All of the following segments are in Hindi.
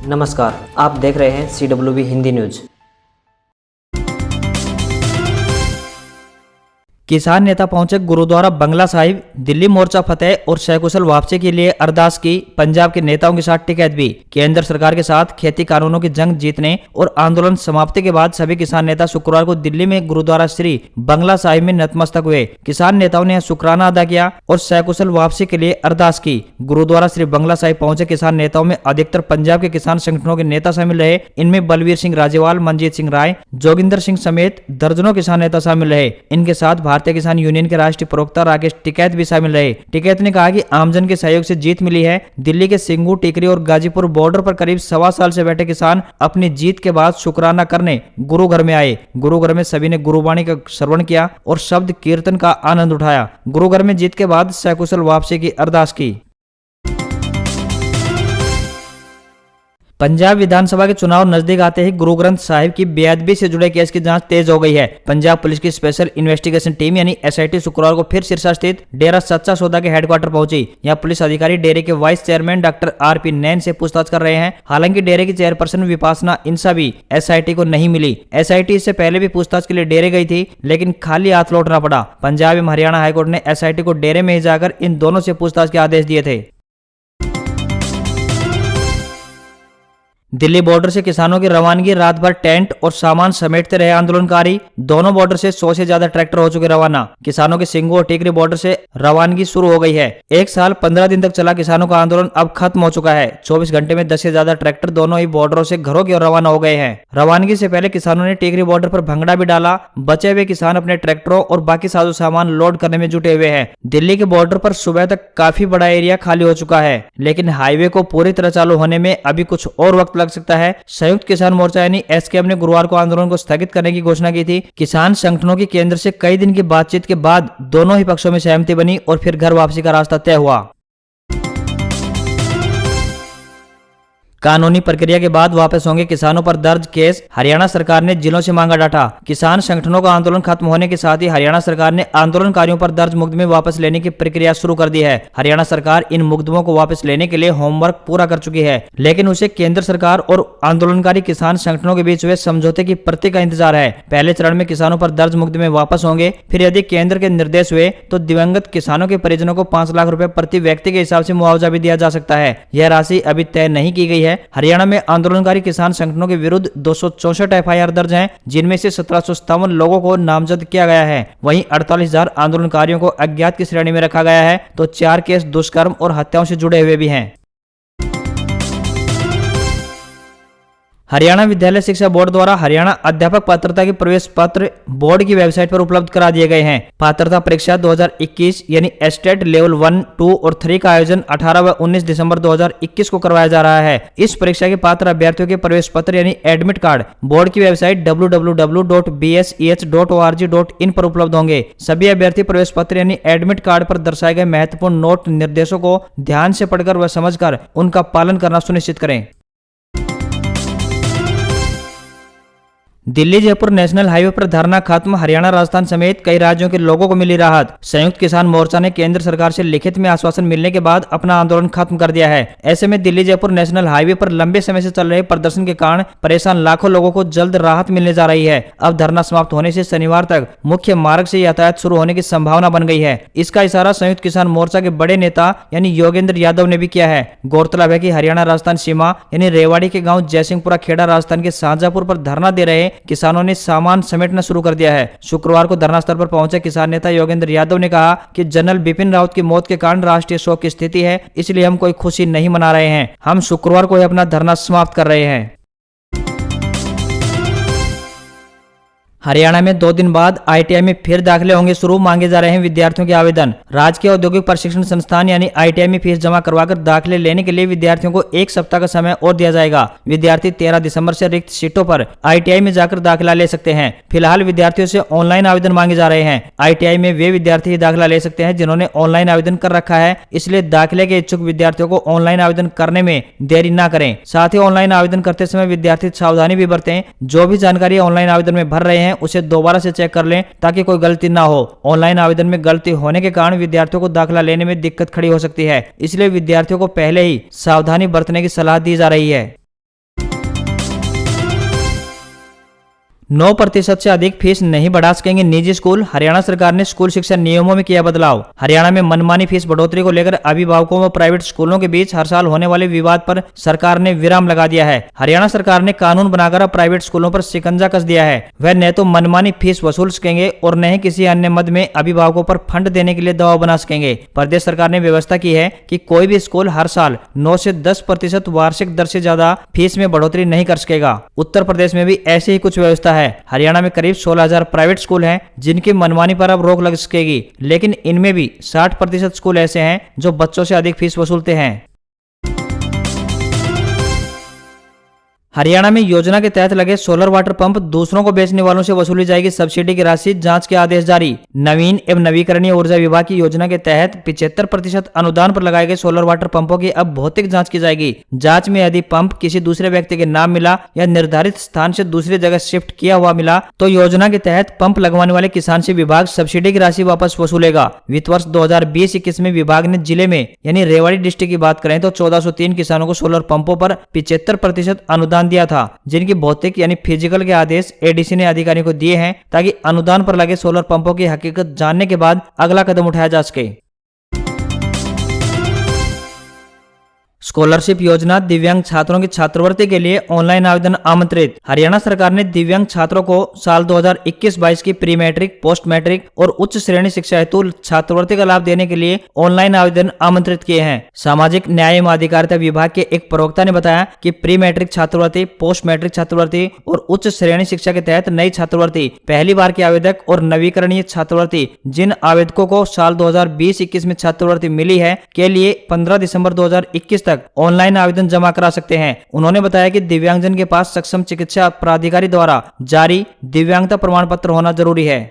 नमस्कार, आप देख रहे हैं CWB हिंदी न्यूज। किसान नेता पहुंचे गुरुद्वारा बंगला साहिब। दिल्ली मोर्चा फतेह और सकुशल वापसी के लिए अरदास की। पंजाब के नेताओं के साथ टिकैत भी। केंद्र सरकार के साथ खेती कानूनों की जंग जीतने और आंदोलन समाप्ति के बाद सभी किसान नेता शुक्रवार को दिल्ली में गुरुद्वारा श्री बंगला साहिब में नतमस्तक हुए। किसान नेताओं ने शुक्राना अदा किया और सकुशल वापसी के लिए अरदास की। गुरुद्वारा श्री बंगला साहिब पहुंचे किसान नेताओं में अधिकतर पंजाब के किसान संगठनों के नेता शामिल रहे। इनमें बलवीर सिंह राजेवाल, मनजीत सिंह राय, जोगिंदर सिंह समेत दर्जनों किसान नेता शामिल रहे। इनके साथ भारतीय किसान यूनियन के राष्ट्रीय प्रवक्ता राकेश टिकैत भी शामिल रहे। टिकैत ने कहा कि आमजन के सहयोग से जीत मिली है। दिल्ली के सिंगू, टिकरी और गाजीपुर बॉर्डर पर करीब 1.25 साल से बैठे किसान अपनी जीत के बाद शुक्राना करने गुरु घर में आए। गुरु घर में सभी ने गुरुवाणी का श्रवण किया और शब्द कीर्तन का आनंद उठाया। गुरु घर में जीत के बाद सकुशल वापसी की अरदास की। पंजाब विधानसभा के चुनाव नजदीक आते ही गुरु ग्रंथ साहिब की बेअदबी से जुड़े केस की जांच तेज हो गई है। पंजाब पुलिस की स्पेशल इन्वेस्टिगेशन टीम यानी SIT शुक्रवार को फिर सिरसा स्थित डेरा सच्चा सौदा के हेडक्वार्टर पहुंची। यहां पुलिस अधिकारी डेरे के वाइस चेयरमैन डॉक्टर RP नैन से पूछताछ कर रहे हैं। हालांकि डेरे की चेयरपर्सन विपासना इंसा भी SIT को नहीं मिली। SIT इससे पहले भी पूछताछ के लिए डेरे गई थी, लेकिन खाली हाथ लौटना पड़ा। पंजाब एवं हरियाणा हाईकोर्ट ने SIT को डेरे में ही जाकर इन दोनों से पूछताछ के आदेश दिए थे। दिल्ली बॉर्डर से किसानों की रवानगी। रात भर टेंट और सामान समेटते रहे आंदोलनकारी। दोनों बॉर्डर से 100 से ज्यादा ट्रैक्टर हो चुके रवाना। किसानों के सिंगू और टिकरी बॉर्डर से रवानगी शुरू हो गई है। 1 साल 15 दिन तक चला किसानों का आंदोलन अब खत्म हो चुका है। 24 घंटे में 10 से ज्यादा ट्रैक्टर दोनों ही बॉर्डरों से घरों की ओर रवाना हो गए हैं। रवानगी से पहले किसानों ने टिकरी बॉर्डर पर भंगड़ा भी डाला। बचे हुए किसान अपने ट्रैक्टरों और बाकी साजो सामान लोड करने में जुटे हुए हैं। दिल्ली के बॉर्डर पर सुबह तक काफी बड़ा एरिया खाली हो चुका है, लेकिन हाईवे को पूरी तरह चालू होने में अभी कुछ और वक्त लग सकता है। संयुक्त किसान मोर्चा यानी SKM ने गुरुवार को आंदोलन को स्थगित करने की घोषणा की थी। किसान संगठनों की केंद्र से कई दिन की बातचीत के बाद दोनों ही पक्षों में सहमति बनी और फिर घर वापसी का रास्ता तय हुआ। कानूनी प्रक्रिया के बाद वापस होंगे किसानों पर दर्ज केस। हरियाणा सरकार ने जिलों से मांगा डाटा। किसान संगठनों का आंदोलन खत्म होने के साथ ही हरियाणा सरकार ने आंदोलनकारियों पर दर्ज मुकदमे वापस लेने की प्रक्रिया शुरू कर दी है। हरियाणा सरकार इन मुकदमों को वापस लेने के लिए होमवर्क पूरा कर चुकी है, लेकिन उसे केंद्र सरकार और आंदोलनकारी किसान संगठनों के बीच हुए समझौते की प्रति का इंतजार है। पहले चरण में किसानों पर दर्ज मुकदमे वापस होंगे। फिर यदि केंद्र के निर्देश हुए तो दिवंगत किसानों के परिजनों को 5 लाख रुपए प्रति व्यक्ति के हिसाब से मुआवजा भी दिया जा सकता है। यह राशि अभी तय नहीं की गई है। हरियाणा में आंदोलनकारी किसान संगठनों के विरुद्ध 264 FIR दर्ज हैं, जिनमें से 1757 लोगों को नामजद किया गया है। वहीं 48,000 आंदोलनकारियों को अज्ञात की श्रेणी में रखा गया है, तो 4 केस दुष्कर्म और हत्याओं से जुड़े हुए भी हैं। हरियाणा विद्यालय शिक्षा बोर्ड द्वारा हरियाणा अध्यापक पात्रता के प्रवेश पत्र बोर्ड की वेबसाइट पर उपलब्ध करा दिए गए हैं। पात्रता परीक्षा 2021 यानी एस्टेट लेवल 1, 2 और 3 का आयोजन 18 व 19 दिसंबर 2021 को करवाया जा रहा है। इस परीक्षा के पात्र अभ्यर्थियों के प्रवेश पत्र यानी एडमिट कार्ड बोर्ड की वेबसाइट www.bseh.org.in पर उपलब्ध होंगे। सभी अभ्यर्थी प्रवेश पत्र यानी एडमिट कार्ड पर दर्शाए गए महत्वपूर्ण नोट निर्देशों को ध्यान से पढ़कर व समझकर उनका पालन करना सुनिश्चित करें। दिल्ली जयपुर नेशनल हाईवे पर धरना खत्म। हरियाणा, राजस्थान समेत कई राज्यों के लोगों को मिली राहत। संयुक्त किसान मोर्चा ने केंद्र सरकार से लिखित में आश्वासन मिलने के बाद अपना आंदोलन खत्म कर दिया है। ऐसे में दिल्ली जयपुर नेशनल हाईवे पर लंबे समय से चल रहे प्रदर्शन के कारण परेशान लाखों लोगों को जल्द राहत मिलने जा रही है। अब धरना समाप्त होने से शनिवार तक मुख्य मार्ग से यातायात शुरू होने की संभावना बन गई है। इसका इशारा संयुक्त किसान मोर्चा के बड़े नेता यानी योगेंद्र यादव ने भी किया है। गौरतलब है कि हरियाणा राजस्थान सीमा यानी रेवाड़ी के गाँव जयसिंहपुरा खेड़ा राजस्थान के शाहजहांपुर पर धरना दे रहे किसानों ने सामान समेटना शुरू कर दिया है। शुक्रवार को धरना स्थल पर पहुंचे किसान नेता योगेंद्र यादव ने कहा कि जनरल बिपिन रावत की मौत के कारण राष्ट्रीय शोक की स्थिति है, इसलिए हम कोई खुशी नहीं मना रहे हैं। हम शुक्रवार को अपना धरना समाप्त कर रहे हैं। हरियाणा में 2 दिन बाद ITI में फिर दाखिले होंगे शुरू। मांगे जा रहे हैं विद्यार्थियों के आवेदन। राजकीय औद्योगिक प्रशिक्षण संस्थान यानी ITI में फीस जमा करवाकर दाखिले लेने के लिए विद्यार्थियों को 1 सप्ताह का समय और दिया जाएगा। विद्यार्थी 13 दिसंबर से रिक्त सीटों पर ITI में जाकर दाखिला ले सकते हैं। फिलहाल विद्यार्थियों से ऑनलाइन आवेदन मांगे जा रहे हैं। ITI में वे विद्यार्थी ही दाखिला ले सकते हैं जिन्होंने ऑनलाइन आवेदन कर रखा है, इसलिए दाखिले के इच्छुक विद्यार्थियों को ऑनलाइन आवेदन करने में देरी न करें। साथ ही ऑनलाइन आवेदन करते समय विद्यार्थी सावधानी भी बरतें। जो भी जानकारी ऑनलाइन आवेदन में भर रहे हैं उसे दोबारा से चेक कर लें ताकि कोई गलती ना हो। ऑनलाइन आवेदन में गलती होने के कारण विद्यार्थियों को दाखिला लेने में दिक्कत खड़ी हो सकती है, इसलिए विद्यार्थियों को पहले ही सावधानी बरतने की सलाह दी जा रही है। 9% से अधिक फीस नहीं बढ़ा सकेंगे निजी स्कूल। हरियाणा सरकार ने स्कूल शिक्षा नियमों में किया बदलाव। हरियाणा में मनमानी फीस बढ़ोतरी को लेकर अभिभावकों व प्राइवेट स्कूलों के बीच हर साल होने वाले विवाद पर सरकार ने विराम लगा दिया है। हरियाणा सरकार ने कानून बनाकर अब प्राइवेट स्कूलों पर शिकंजा कस दिया है। वह न तो मनमानी फीस वसूल सकेंगे और न ही किसी अन्य मद में अभिभावकों पर फंड देने के लिए दबाव बना सकेंगे। प्रदेश सरकार ने व्यवस्था की है कि कोई भी स्कूल हर साल 9 से 10% वार्षिक दर से ज्यादा फीस में बढ़ोतरी नहीं कर सकेगा। उत्तर प्रदेश में भी ऐसी ही कुछ व्यवस्था है। हरियाणा में करीब 16,000 प्राइवेट स्कूल हैं जिनकी मनमानी पर अब रोक लग सकेगी, लेकिन इनमें भी 60% स्कूल ऐसे हैं जो बच्चों से अधिक फीस वसूलते हैं। हरियाणा में योजना के तहत लगे सोलर वाटर पंप दूसरों को बेचने वालों से वसूली जाएगी सब्सिडी की राशि, जांच के आदेश जारी। नवीन एवं नवीकरणीय ऊर्जा विभाग की योजना के तहत 75% अनुदान पर लगाए गए सोलर वाटर पंपों की अब भौतिक जांच की जाएगी। जांच में यदि पंप किसी दूसरे व्यक्ति के नाम मिला या निर्धारित स्थान से दूसरी जगह शिफ्ट किया हुआ मिला तो योजना के तहत पंप लगवाने वाले किसान से विभाग सब्सिडी की राशि वापस वसूलेगा। वित्त वर्ष 2020-21 में विभाग ने जिले में यानी रेवाड़ी डिस्ट्रिक्ट की बात करें तो 1403 किसानों को सोलर पंपों पर 75% अनुदान दिया था, जिनकी भौतिक यानी फिजिकल के आदेश एडीसी ने अधिकारियों को दिए हैं ताकि अनुदान पर लगे सोलर पंपों की हकीकत जानने के बाद अगला कदम उठाया जा सके। स्कॉलरशिप योजना दिव्यांग छात्रों की छात्रवृत्ति के लिए ऑनलाइन आवेदन आमंत्रित। हरियाणा सरकार ने दिव्यांग छात्रों को साल 2021-22 की प्री मैट्रिक, पोस्ट मैट्रिक और उच्च श्रेणी शिक्षा हेतु छात्रवृत्ति का लाभ देने के लिए ऑनलाइन आवेदन आमंत्रित किए हैं। सामाजिक न्याय एवं अधिकारिता विभाग के एक प्रवक्ता ने बताया कि प्री मैट्रिक छात्रवृत्ति, पोस्ट मैट्रिक छात्रवृत्ति और उच्च श्रेणी शिक्षा के तहत नई छात्रवृत्ति, पहली बार के आवेदक और नवीकरणीय छात्रवृत्ति जिन आवेदकों को साल 2020-21 में छात्रवृत्ति मिली है के लिए 15 दिसंबर 2021 तक ऑनलाइन आवेदन जमा करा सकते हैं। उन्होंने बताया कि दिव्यांगजन के पास सक्षम चिकित्सा प्राधिकारी द्वारा जारी दिव्यांगता प्रमाण पत्र होना जरूरी है।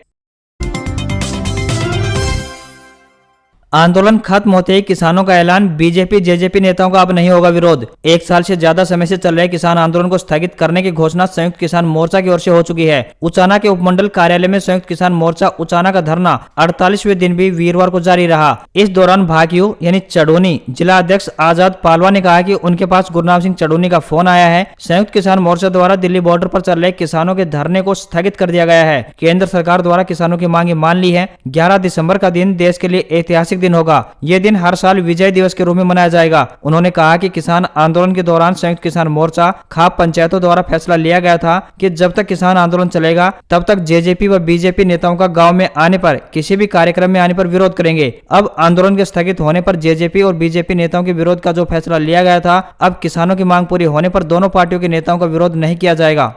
आंदोलन खत्म होते ही किसानों का ऐलान, बीजेपी जेजेपी नेताओं का अब नहीं होगा विरोध। एक साल से ज्यादा समय से चल रहे किसान आंदोलन को स्थगित करने की घोषणा संयुक्त किसान मोर्चा की ओर से हो चुकी है। उचाना के उपमंडल कार्यालय में संयुक्त किसान मोर्चा उचाना का धरना 48वें दिन भी वीरवार को जारी रहा। इस दौरान भाकियू यानी चढ़ोनी जिला अध्यक्ष आजाद पालवा ने कहा कि उनके पास गुरनाम सिंह चढ़ोनी का फोन आया है। संयुक्त किसान मोर्चा द्वारा दिल्ली बॉर्डर पर चल रहे किसानों के धरने को स्थगित कर दिया गया है। केंद्र सरकार द्वारा किसानों की मांगे मान ली है। 11 दिसंबर का दिन देश के लिए ऐतिहासिक दिन होगा। यह दिन हर साल विजय दिवस के रूप में मनाया जाएगा। उन्होंने कहा कि किसान आंदोलन के दौरान संयुक्त किसान मोर्चा खाप पंचायतों द्वारा फैसला लिया गया था कि जब तक किसान आंदोलन चलेगा तब तक जेजेपी व बीजेपी नेताओं का गांव में आने पर, किसी भी कार्यक्रम में आने पर विरोध करेंगे। अब आंदोलन के स्थगित होने पर जेजेपी और बीजेपी नेताओं के विरोध का जो फैसला लिया गया था, अब किसानों की मांग पूरी होने पर दोनों पार्टियों के नेताओं का विरोध नहीं किया जाएगा।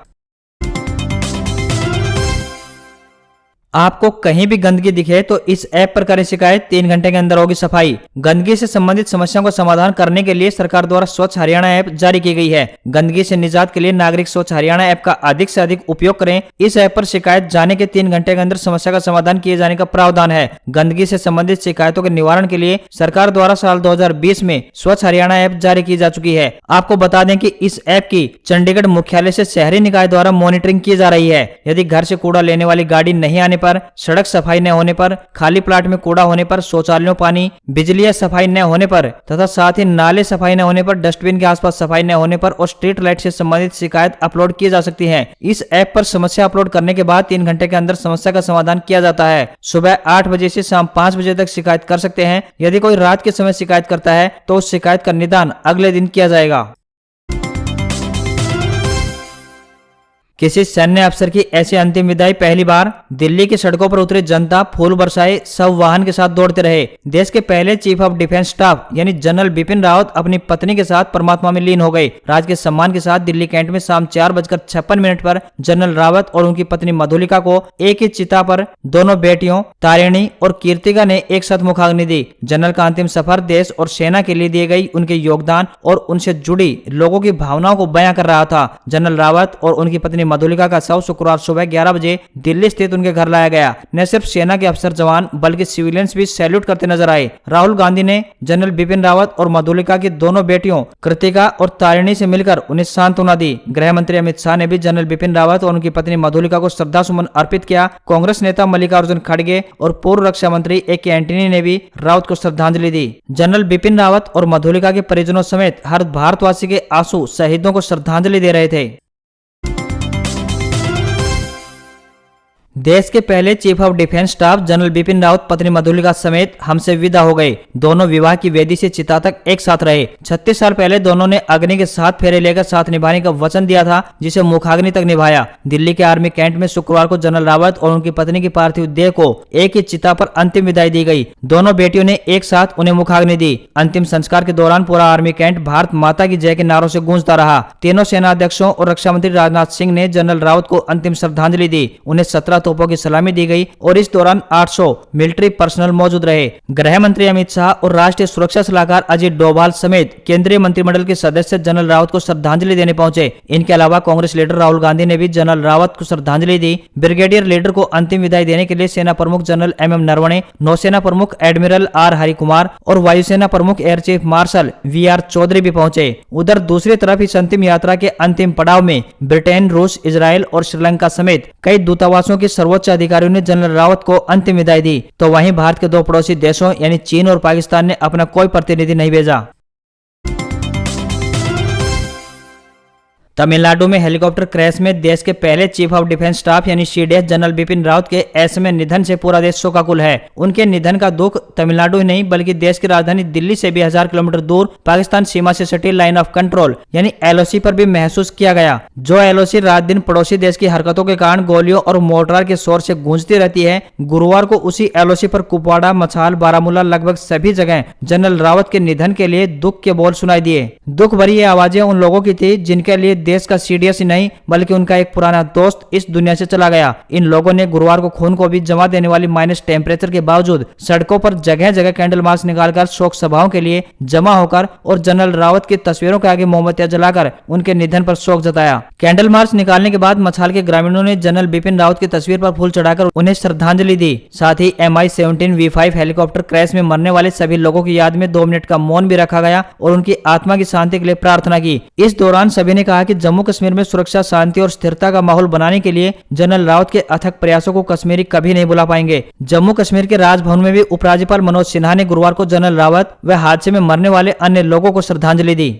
आपको कहीं भी गंदगी दिखे तो इस ऐप पर करें शिकायत, 3 घंटे के अंदर होगी सफाई। गंदगी से संबंधित समस्याओं का समाधान करने के लिए सरकार द्वारा स्वच्छ हरियाणा ऐप जारी की गई है। गंदगी से निजात के लिए नागरिक स्वच्छ हरियाणा ऐप का अधिक से अधिक उपयोग करें। इस ऐप पर शिकायत जाने के 3 घंटे के अंदर समस्या का समाधान किए जाने का प्रावधान है। गंदगी से संबंधित शिकायतों के निवारण के लिए सरकार द्वारा साल 2020 में स्वच्छ हरियाणा ऐप जारी की जा चुकी है। आपको बता दें कि इस ऐप की चंडीगढ़ मुख्यालय से शहरी निकाय द्वारा मॉनिटरिंग की जा रही है। यदि घर से कूड़ा लेने वाली गाड़ी नहीं आने पर, सड़क सफाई न होने पर, खाली प्लाट में कूड़ा होने पर, शौचालयों पानी बिजली सफाई न होने पर तथा साथ ही नाले सफाई न होने पर, डस्टबिन के आसपास सफाई न होने पर और स्ट्रीट लाइट से संबंधित शिकायत अपलोड की जा सकती है। इस ऐप पर समस्या अपलोड करने के बाद 3 घंटे के अंदर समस्या का समाधान किया जाता है। सुबह 8 बजे से शाम 5 बजे तक शिकायत कर सकते हैं। यदि कोई रात के समय शिकायत करता है तो उस शिकायत का निदान अगले दिन किया जाएगा। किसी सैन्य अफसर की ऐसी अंतिम विदाई पहली बार। दिल्ली की सड़कों पर उतरी जनता फूल बरसाए, सब वाहन के साथ दौड़ते रहे। देश के पहले चीफ ऑफ डिफेंस स्टाफ यानी जनरल बिपिन रावत अपनी पत्नी के साथ परमात्मा में लीन हो गए। राज के सम्मान के साथ दिल्ली कैंट में शाम 4:56 पर जनरल रावत और उनकी पत्नी मधुलिका को एक ही चिता पर दोनों बेटियों तारिणी और कीर्तिका ने एक साथ मुखाग्नि दी। जनरल का अंतिम सफर देश और सेना के लिए दिए गई उनके योगदान और उनसे जुड़ी लोगों की भावनाओं को बयां कर रहा था। जनरल रावत और उनकी पत्नी मधुलिका का शव शुक्रवार सुबह 11 बजे दिल्ली स्थित उनके घर लाया गया। न सिर्फ सेना के अफसर जवान बल्कि सिविलियंस भी सैल्यूट करते नजर आए। राहुल गांधी ने जनरल बिपिन रावत और मधुलिका की दोनों बेटियों कृतिका और तारिणी से मिलकर उन्हें सांत्वना दी। गृह मंत्री अमित शाह ने भी जनरल बिपिन रावत और उनकी पत्नी मधुलिका को श्रद्धा सुमन अर्पित किया। कांग्रेस नेता मल्लिकार्जुन खड़गे और पूर्व रक्षा मंत्री A.K. एंटनी ने भी रावत को श्रद्धांजलि दी। जनरल बिपिन रावत और मधुलिका के परिजनों समेत हर भारतवासी के आंसू शहीदों को श्रद्धांजलि दे रहे थे। देश के पहले chief of defence staff general Bipin Rawat पत्नी मधुलिका समेत हमसे विदा हो गए। दोनों विवाह की वेदी से चिता तक एक साथ रहे। 36 साल पहले दोनों ने अग्नि के 7 फेरे लेकर साथ निभाने का वचन दिया था, जिसे मुखाग्नि तक निभाया। दिल्ली के आर्मी कैंट में शुक्रवार को जनरल रावत और उनकी पत्नी की पार्थिव देह को एक ही चिता पर अंतिम विदाई दी गई। दोनों बेटियों ने एक साथ उन्हें मुखाग्नि दी। अंतिम संस्कार के दौरान पूरा आर्मी कैंट भारत माता की जय के नारों से गूंजता रहा। तीनों सेनाध्यक्षों और रक्षा मंत्री राजनाथ सिंह ने जनरल रावत को अंतिम श्रद्धांजलि दी। उन्हें 17 तोपों की सलामी दी गई और इस दौरान 800 मिलिट्री पर्सनल मौजूद रहे। गृह मंत्री अमित शाह और राष्ट्रीय सुरक्षा सलाहकार अजीत डोभाल समेत केंद्रीय मंत्रिमंडल के सदस्य जनरल रावत को श्रद्धांजलि देने पहुंचे। इनके अलावा कांग्रेस लीडर राहुल गांधी ने भी जनरल रावत को श्रद्धांजलि दी। ब्रिगेडियर लीडर को अंतिम विदाई देने के लिए सेना प्रमुख जनरल MM नरवणे, नौसेना प्रमुख एडमिरल R हरिकुमार और वायुसेना प्रमुख air chief marshal VR Chaudhari भी पहुंचे। उधर दूसरी तरफ इस अंतिम यात्रा के अंतिम पड़ाव में ब्रिटेन, रूस, इजराइल और श्रीलंका समेत कई दूतावासों के सर्वोच्च अधिकारियों ने जनरल रावत को अंतिम विदाई दी। तो वहीं भारत के 2 पड़ोसी देशों यानी चीन और पाकिस्तान ने अपना कोई प्रतिनिधि नहीं भेजा। तमिलनाडु में हेलीकॉप्टर क्रैश में देश के पहले चीफ ऑफ डिफेंस स्टाफ यानी CDS जनरल बिपिन रावत के ऐसे निधन से पूरा देश शोकाकुल है। उनके निधन का दुख तमिलनाडु ही नहीं बल्कि देश की राजधानी दिल्ली से भी 1000 किलोमीटर दूर पाकिस्तान सीमा से सटी लाइन ऑफ कंट्रोल यानी LOC पर भी महसूस किया गया। जो LOC रात दिन पड़ोसी देश की हरकतों के कारण गोलियों और मोर्टार के शोर से गूंजती रहती है, गुरुवार को उसी LOC पर कुपवाड़ा, मछाल, बारामूला लगभग सभी जगह जनरल रावत के निधन के लिए दुख के बोल सुनाई दिए। दुख भरी ये आवाजें उन लोगों की थी जिनके लिए देश का CDS ही नहीं बल्कि उनका एक पुराना दोस्त इस दुनिया से चला गया। इन लोगों ने गुरुवार को खून को भी जमा देने वाली माइनस टेम्परेचर के बावजूद सड़कों पर जगह जगह कैंडल मार्च निकालकर शोक सभाओं के लिए जमा होकर और जनरल रावत की तस्वीरों के आगे मोमबत्तियां जलाकर उनके निधन पर शोक जताया। कैंडल मार्च निकालने के बाद मछाल के ग्रामीणों ने जनरल बिपिन रावत की तस्वीर पर फूल चढ़ाकर उन्हें श्रद्धांजलि दी। साथ ही MI-17 V5 हेलीकॉप्टर क्रैश में मरने वाले सभी लोगों की याद में 2 मिनट का मौन भी रखा गया और उनकी आत्मा की शांति के लिए प्रार्थना की। इस दौरान सभी ने कहा कि जम्मू कश्मीर में सुरक्षा, शांति और स्थिरता का माहौल बनाने के लिए जनरल रावत के अथक प्रयासों को कश्मीरी कभी नहीं भुला पाएंगे। जम्मू कश्मीर के राजभवन में भी उपराज्यपाल मनोज सिन्हा ने गुरुवार को जनरल रावत व हादसे में मरने वाले अन्य लोगों को श्रद्धांजलि दी।